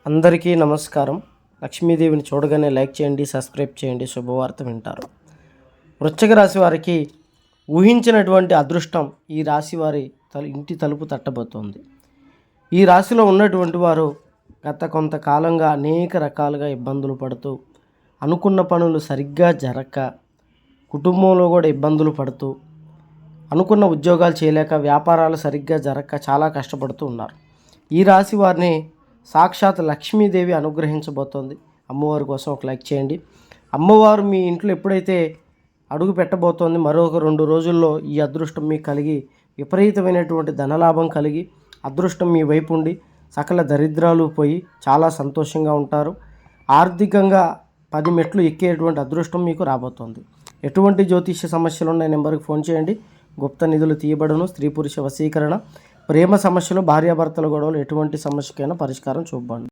అందరికీ నమస్కారం. లక్ష్మీదేవిని చూడగానే లైక్ చేయండి, సబ్స్క్రైబ్ చేయండి. శుభవార్త వింటారు. వృశ్చిక రాశి వారికి ఊహించినటువంటి అదృష్టం ఈ రాశి వారి ఇంటి తలుపు తట్టబోతోంది. ఈ రాశిలో ఉన్నటువంటి వారు గత కొంతకాలంగా అనేక రకాలుగా ఇబ్బందులు పడుతూ, అనుకున్న పనులు సరిగ్గా జరగక, కుటుంబంలో కూడా ఇబ్బందులు పడుతూ, అనుకున్న ఉద్యోగాలు చేయలేక, వ్యాపారాలు సరిగ్గా జరగక చాలా కష్టపడుతూ ఉన్నారు. ఈ రాశి వారిని సాక్షాత్ లక్ష్మీదేవి అనుగ్రహించబోతోంది. అమ్మవారి కోసం ఒక లైక్ చేయండి. అమ్మవారు మీ ఇంట్లో ఎప్పుడైతే అడుగు పెట్టబోతోంది, మరొక 2 రోజుల్లో ఈ అదృష్టం మీకు కలిగి విపరీతమైనటువంటి ధనలాభం కలిగి, అదృష్టం మీ వైపు ఉండి సకల దరిద్రాలు పోయి చాలా సంతోషంగా ఉంటారు. ఆర్థికంగా 10 మెట్లు ఎక్కేటువంటి అదృష్టం మీకు రాబోతోంది. ఎటువంటి జ్యోతిష్య సమస్యలు ఉన్న నెంబర్కి ఫోన్ చేయండి. గుప్త నిధులు తీయబడును. స్త్రీ పురుష వశీకరణ, ప్రేమ సమస్యలు, భార్యాభర్తల గొడవలు, ఎటువంటి సమస్యకైనా పరిష్కారం చూపండి.